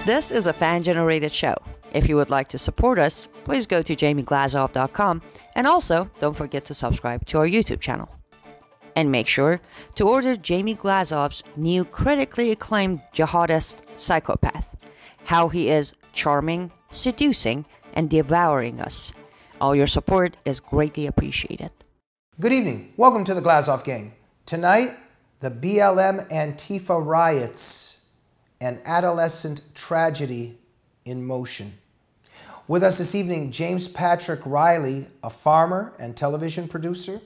This is a fan-generated show. If you would like to support us, please go to jamieglazov.com, and also don't forget to subscribe to our YouTube channel. And make sure to order Jamie Glazov's new critically acclaimed jihadist Psychopath, how he is charming, seducing, and devouring us. All your support is greatly appreciated. Good evening. Welcome to the Glazov Gang. Tonight, the BLM Antifa Riots, an adolescent tragedy in motion. With us this evening, James Patrick Riley, a farmer and television producer.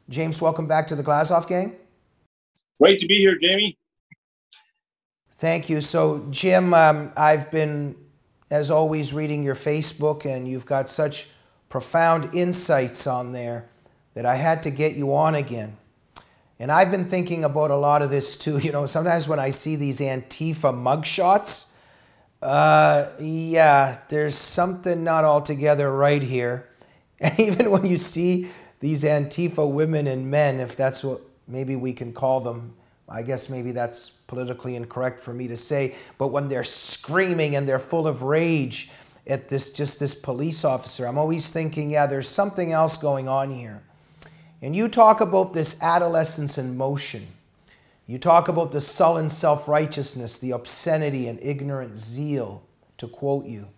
James, welcome back to the Glazov Gang. Great to be here, Jamie. Thank you. So, Jim, I've been, as always, reading your Facebook, and you've got such profound insights on there that I had to get you on again. And I've been thinking about a lot of this too. You know, sometimes when I see these Antifa mugshots, yeah, there's something not altogether right here. And even when you see these Antifa women and men, if that's what maybe we can call them, I guess maybe that's politically incorrect for me to say, but when they're screaming and they're full of rage at this police officer, I'm always thinking, yeah, there's something else going on here. And you talk about this adolescence in motion. You talk about the sullen self-righteousness, the obscenity and ignorant zeal, to quote you.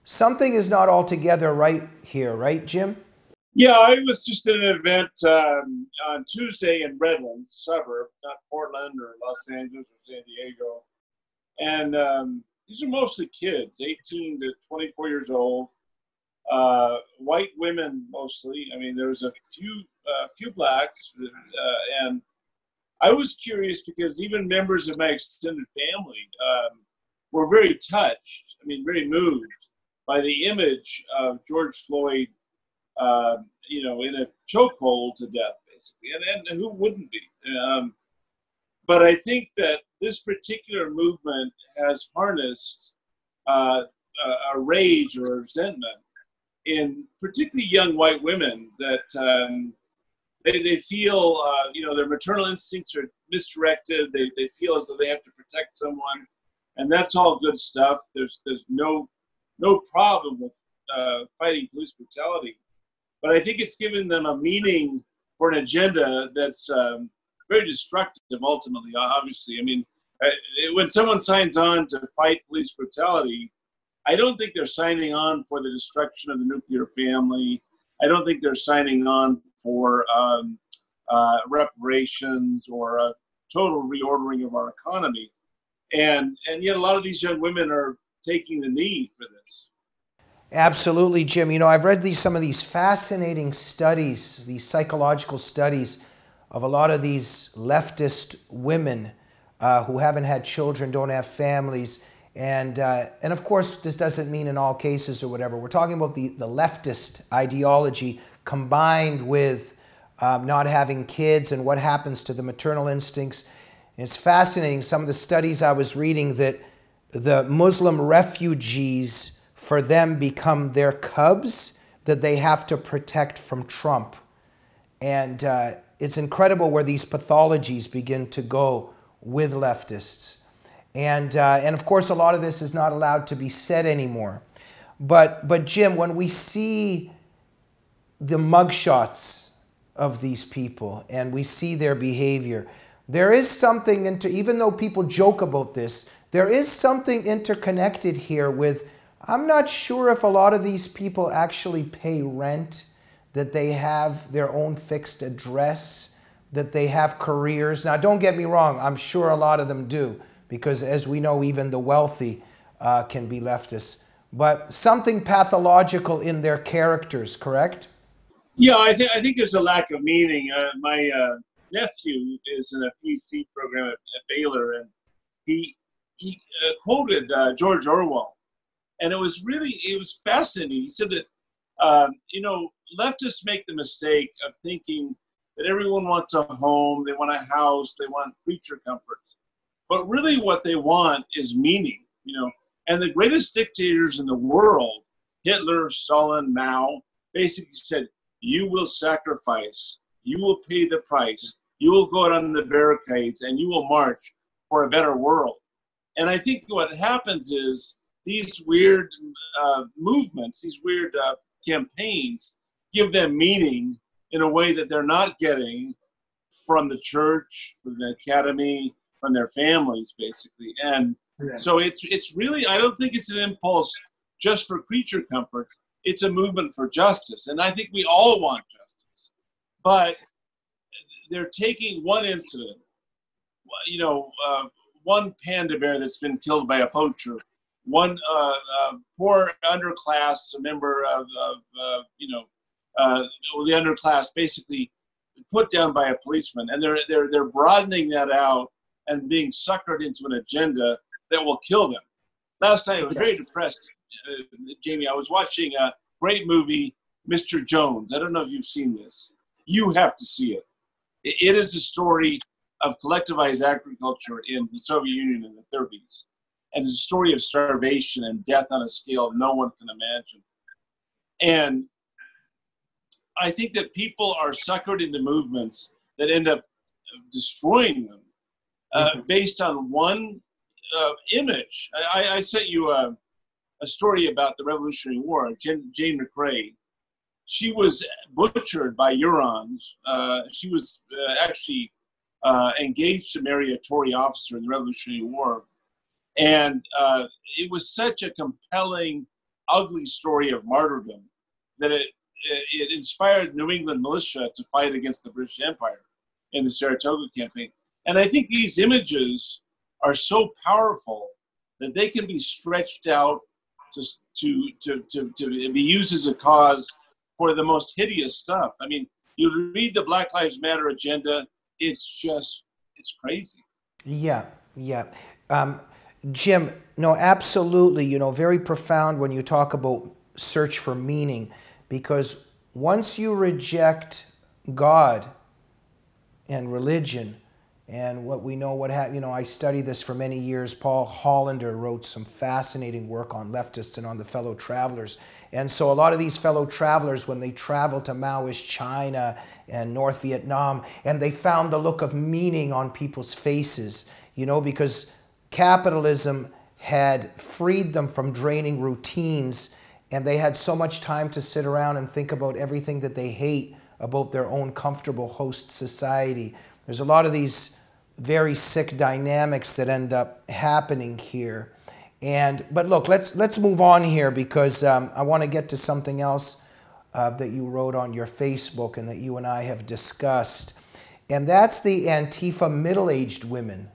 Something is not altogether right here, right, Jim? Yeah, I was just at an event on Tuesday in Redland, suburb, not Portland or Los Angeles or San Diego. And these are mostly kids, 18 to 24 years old, white women mostly. I mean, there was a few blacks, and I was curious because even members of my extended family were very touched, I mean, very moved by the image of George Floyd, you know, in a chokehold to death, basically, and who wouldn't be? But I think that this particular movement has harnessed a rage or resentment in particularly young white women that they feel, you know, their maternal instincts are misdirected. They feel as though they have to protect someone, and that's all good stuff. There's no problem with fighting police brutality. But I think it's given them a meaning for an agenda that's very destructive, ultimately, obviously. I mean, when someone signs on to fight police brutality, I don't think they're signing on for the destruction of the nuclear family. I don't think they're signing on for reparations or a total reordering of our economy. And yet a lot of these young women are taking the knee for this. Absolutely, Jim. You know, I've read some of these fascinating studies, these psychological studies of a lot of these leftist women who haven't had children, don't have families. And of course, this doesn't mean in all cases or whatever. We're talking about the leftist ideology combined with not having kids and what happens to the maternal instincts. And it's fascinating, some of the studies I was reading, that the Muslim refugees, for them, become their cubs that they have to protect from Trump. And it's incredible where these pathologies begin to go with leftists. And of course, a lot of this is not allowed to be said anymore. But Jim, when we see the mugshots of these people and we see their behavior, there is something, even though people joke about this, there is something interconnected here with, I'm not sure if a lot of these people actually pay rent, that they have their own fixed address, that they have careers. Now, don't get me wrong, I'm sure a lot of them do, because as we know, even the wealthy can be leftists. But something pathological in their characters, correct? Yeah, I think there's a lack of meaning. My nephew is in a PhD program at Baylor, and he quoted George Orwell, and it was fascinating. He said that you know, leftists make the mistake of thinking that everyone wants a home, they want a house, they want creature comforts, but really what they want is meaning. You know, and the greatest dictators in the world, Hitler, Stalin, Mao, basically said, you will sacrifice, you will pay the price, you will go out on the barricades, and you will march for a better world. And I think what happens is these weird movements, these weird campaigns, give them meaning in a way that they're not getting from the church, from the academy, from their families, basically. And so it's really, I don't think it's an impulse just for creature comforts. It's a movement for justice. And I think we all want justice. But they're taking one incident, one panda bear that's been killed by a poacher, one poor underclass member of the underclass basically put down by a policeman, and they're broadening that out and being suckered into an agenda that will kill them. Last night I was very depressed, Jamie. I was watching a great movie, Mr. Jones. I don't know if you've seen this. You have to see it. It is a story of collectivized agriculture in the Soviet Union in the 30s. And it's a story of starvation and death on a scale no one can imagine. And I think that people are suckered into movements that end up destroying them based on one image. I sent you a story about the Revolutionary War, Jane McRae. She was butchered by Hurons. She was actually engaged to marry a Tory officer in the Revolutionary War. And it was such a compelling, ugly story of martyrdom that it inspired New England militia to fight against the British Empire in the Saratoga campaign. And I think these images are so powerful that they can be stretched out to be used as a cause for the most hideous stuff. I mean, you read the Black Lives Matter agenda, it's crazy. Yeah. Jim, no, absolutely, very profound when you talk about search for meaning, because once you reject God and religion and what we know, I studied this for many years. Paul Hollander wrote some fascinating work on leftists and on the fellow travelers. And so a lot of these fellow travelers, when they traveled to Maoist China and North Vietnam, and they found the look of meaning on people's faces, because capitalism had freed them from draining routines, and they had so much time to sit around and think about everything that they hate about their own comfortable host society. There's a lot of these very sick dynamics that end up happening here. But look, let's move on here, because I want to get to something else that you wrote on your Facebook and that you and I have discussed. And that's the Antifa middle-aged women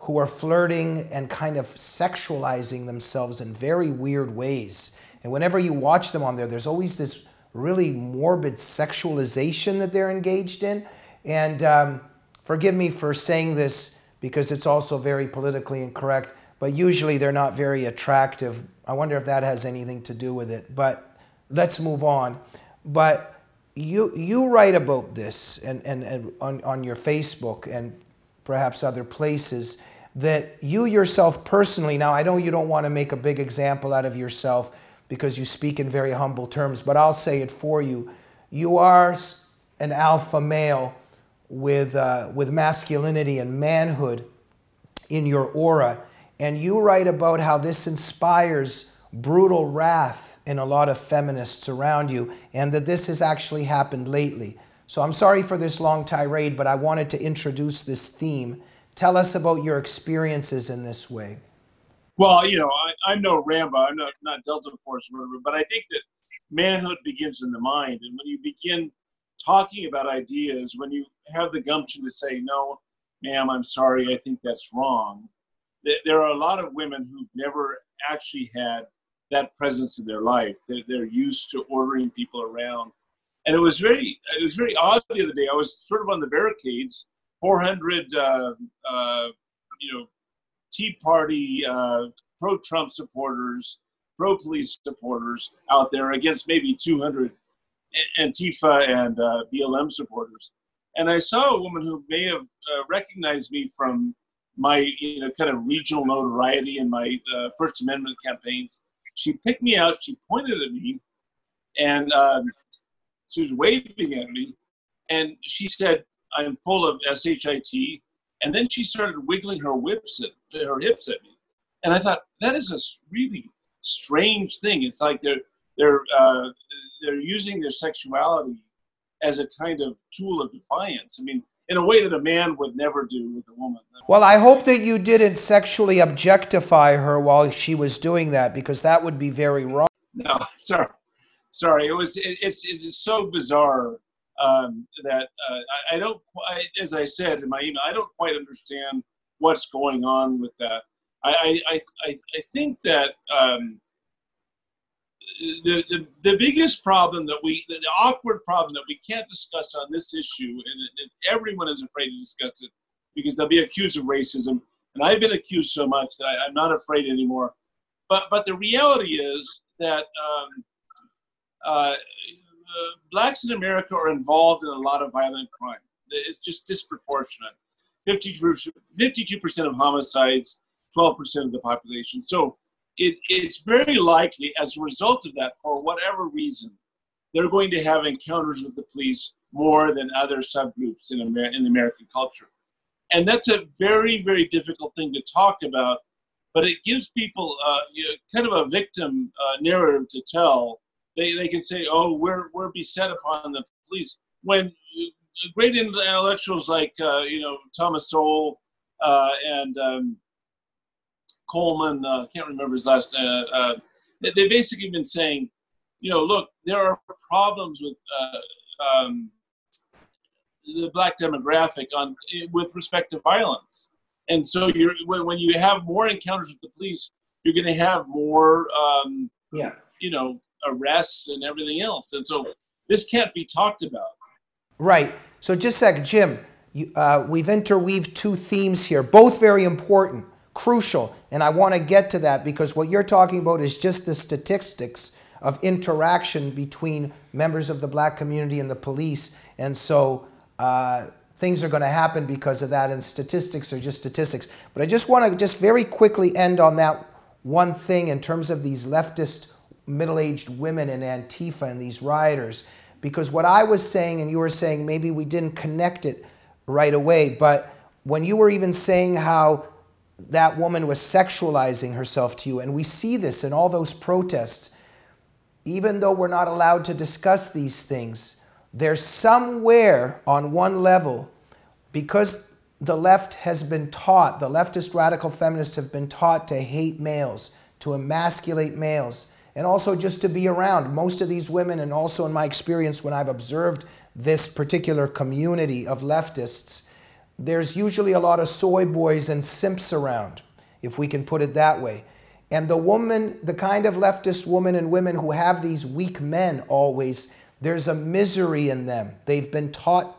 who are flirting and kind of sexualizing themselves in very weird ways. And whenever you watch them on there, there's always this really morbid sexualization that they're engaged in. And forgive me for saying this because it's also very politically incorrect, but usually they're not very attractive. I wonder if that has anything to do with it, but let's move on. But you write about this and on your Facebook and perhaps other places, that you yourself personally, now I know you don't want to make a big example out of yourself because you speak in very humble terms, but I'll say it for you. You are an alpha male with masculinity and manhood in your aura, and you write about how this inspires brutal wrath in a lot of feminists around you, and that this has actually happened lately. So I'm sorry for this long tirade, but I wanted to introduce this theme. Tell us about your experiences in this way. Well, I'm no Rambo. I'm not Delta Force or whatever, but I think that manhood begins in the mind. And when you begin talking about ideas, when you have the gumption to say, no, ma'am, I'm sorry, I think that's wrong. There are a lot of women who've never actually had that presence in their life. They're used to ordering people around. And it was very odd the other day. I was sort of on the barricades, 400, Tea Party, pro-Trump supporters, pro-police supporters out there against maybe 200 Antifa and BLM supporters. And I saw a woman who may have recognized me from my kind of regional notoriety in my First Amendment campaigns. She picked me out, she pointed at me, and she was waving at me, and she said, I'm full of SHIT. And then she started wiggling her hips at me. And I thought, that is a really strange thing. It's like they're using their sexuality as a kind of tool of defiance. I mean, in a way that a man would never do with a woman. Well, I hope that you didn't sexually objectify her while she was doing that, because that would be very wrong. No, sorry. It's so bizarre that I don't. As I said in my email, I don't quite understand what's going on with that. I think that the biggest problem that the awkward problem that we can't discuss on this issue, and everyone is afraid to discuss it because they'll be accused of racism, and I've been accused so much that I'm not afraid anymore. But the reality is that blacks in America are involved in a lot of violent crime. It's just disproportionate. 52% of homicides, 12% of the population. So it's very likely, as a result of that, for whatever reason, they're going to have encounters with the police more than other subgroups in the American culture. And that's a very, very difficult thing to talk about, but it gives people kind of a victim narrative to tell. They can say, oh, we're beset upon the police. When great intellectuals like, Thomas Sowell and Coleman, can't remember his last, they basically been saying, look, there are problems with the black demographic with respect to violence. And so when you have more encounters with the police, you're going to have more, arrests and everything else. And so this can't be talked about. Right. So just a second, Jim, we've interweaved two themes here, both very important, crucial. And I want to get to that because what you're talking about is just the statistics of interaction between members of the black community and the police. And so things are going to happen because of that, and statistics are just statistics. But I just want to just very quickly end on that one thing in terms of these leftist middle-aged women in Antifa and these rioters, because what I was saying and you were saying, maybe we didn't connect it right away, but when you were even saying how that woman was sexualizing herself to you, and we see this in all those protests, even though we're not allowed to discuss these things, there's somewhere on one level, because the left has been taught, the leftist radical feminists have been taught to hate males, to emasculate males, and also just to be around. Most of these women, and also in my experience when I've observed this particular community of leftists, there's usually a lot of soy boys and simps around, if we can put it that way. And the woman, the kind of leftist woman and women who have these weak men always, there's a misery in them. They've been taught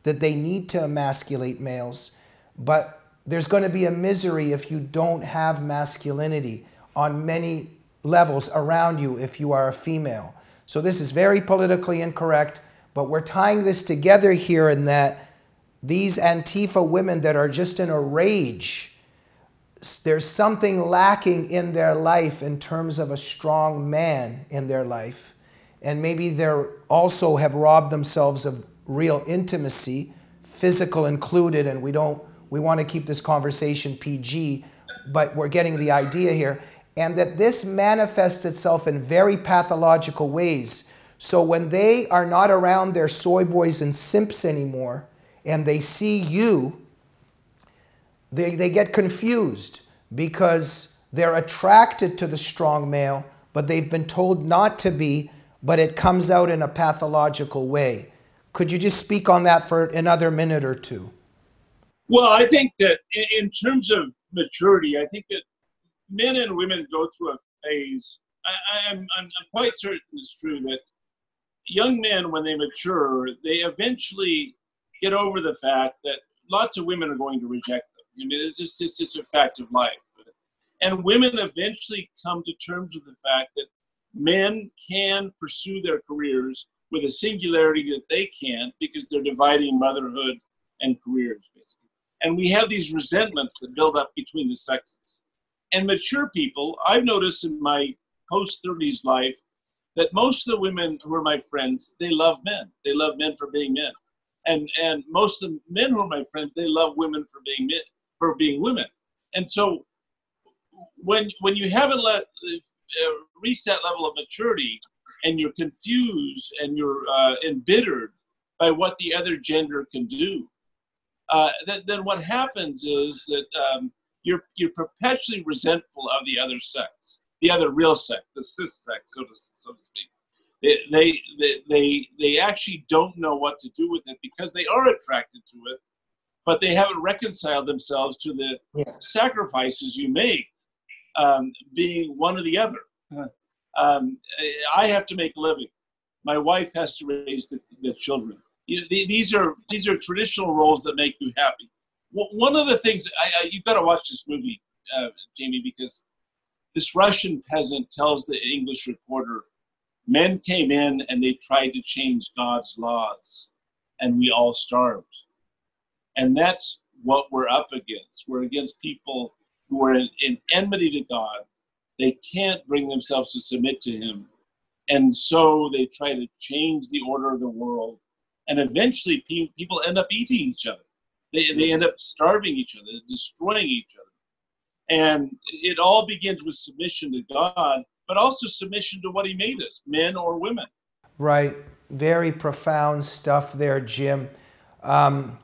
that they need to emasculate males, but there's going to be a misery if you don't have masculinity on many levels around you if you are a female. So this is very politically incorrect, but we're tying this together here in that these Antifa women that are just in a rage, there's something lacking in their life in terms of a strong man in their life. And maybe they're also have robbed themselves of real intimacy, physical included, and we want to keep this conversation PG, but we're getting the idea here. And that this manifests itself in very pathological ways. So when they are not around their soy boys and simps anymore, and they see you, they get confused because they're attracted to the strong male, but they've been told not to be, but it comes out in a pathological way. Could you just speak on that for another minute or two? Well, I think that in terms of maturity, I think that men and women go through a phase. I'm quite certain it's true that young men, when they mature, they eventually get over the fact that lots of women are going to reject them. I mean, it's just a fact of life. And women eventually come to terms with the fact that men can pursue their careers with a singularity that they can't because they're dividing motherhood and careers, basically. And we have these resentments that build up between the sexes. And mature people, I've noticed in my post-30s life that most of the women who are my friends, they love men. They love men for being men. And most of the men who are my friends, they love women for being men, for being women. And so when you haven't reached that level of maturity, and you're confused and you're embittered by what the other gender can do, then what happens is that you're perpetually resentful of the other sex, the other real sex, the cis sex, so to speak. They actually don't know what to do with it because they are attracted to it, but they haven't reconciled themselves to the sacrifices you make, being one or the other. I have to make a living. My wife has to raise the children. These are traditional roles that make you happy. One of the things, you've got to watch this movie, Jamie, because this Russian peasant tells the English reporter, men came in and they tried to change God's laws, and we all starved. And that's what we're up against. We're against people who are in enmity to God. They can't bring themselves to submit to him. And so they try to change the order of the world. And eventually people end up eating each other. They end up starving each other, destroying each other. And it all begins with submission to God, but also submission to what he made us, men or women. Right. Very profound stuff there, Jim. All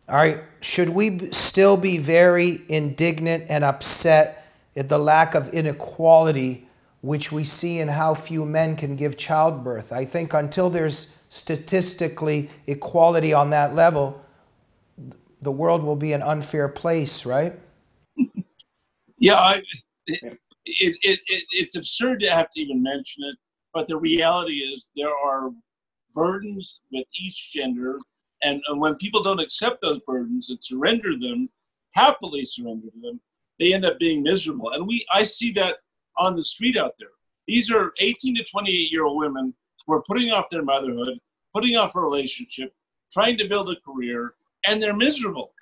right. Should we still be very indignant and upset at the lack of inequality which we see in how few men can give childbirth? I think until there's statistically equality on that level, the world will be an unfair place, right? Yeah, it's absurd to have to even mention it, but the reality is there are burdens with each gender, and when people don't accept those burdens and surrender them, happily surrender them, they end up being miserable. And I see that on the street out there. These are 18 to 28-year-old women who are putting off their motherhood, putting off a relationship, trying to build a career, and they're miserable.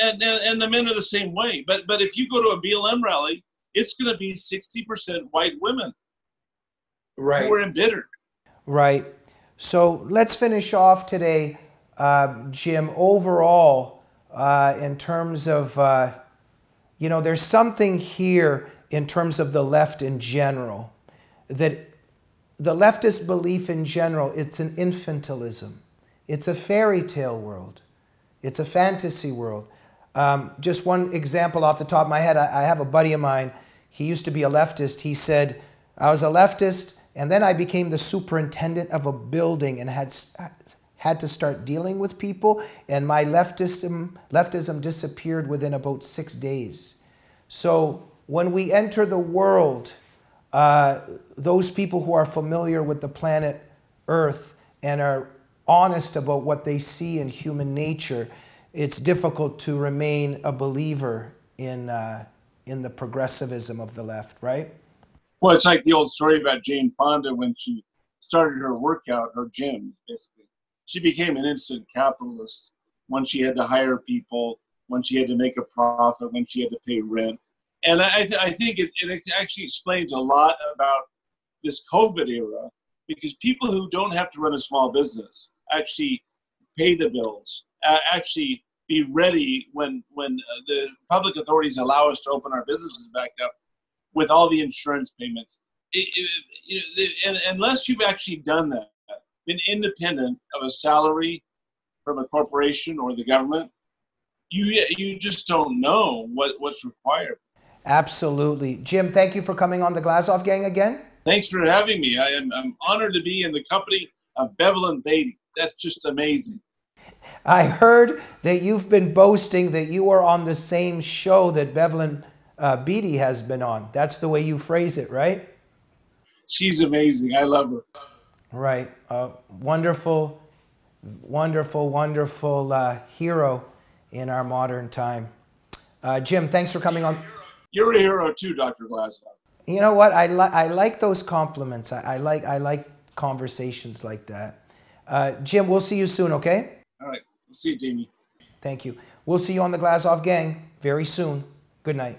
And the men are the same way. But if you go to a BLM rally, it's going to be 60% white women who are embittered. Right. So let's finish off today, Jim, overall, in terms of, there's something here in terms of the left in general, that the leftist belief in general, it's an infantilism. It's a fairy tale world. It's a fantasy world. Just one example off the top of my head, I have a buddy of mine, he used to be a leftist. He said, I was a leftist, and then I became the superintendent of a building and had to start dealing with people, and my leftism disappeared within about 6 days. So when we enter the world, those people who are familiar with the planet Earth and are honest about what they see in human nature, it's difficult to remain a believer in the progressivism of the left, right? Well, it's like the old story about Jane Fonda when she started her workout, her gym, basically. She became an instant capitalist when she had to hire people, when she had to make a profit, when she had to pay rent. And I think it actually explains a lot about this COVID era, because people who don't have to run a small business actually pay the bills, actually be ready when the public authorities allow us to open our businesses back up with all the insurance payments. And unless you've actually done that, been independent of a salary from a corporation or the government, you just don't know what's required. Absolutely. Jim, thank you for coming on the Glazov Gang again. Thanks for having me. I'm honored to be in the company of Bevel and Beatty. That's just amazing. I heard that you've been boasting that you are on the same show that Bevel and Beatty has been on. That's the way you phrase it, right? She's amazing. I love her. Right. Wonderful, wonderful, wonderful hero in our modern time. Jim, thanks for coming on. You're a hero too, Dr. Glazov. You know what? I like those compliments. I like conversations like that. Jim, we'll see you soon, okay? All right. We'll see you, Jamie. Thank you. We'll see you on the Glazov Gang very soon. Good night.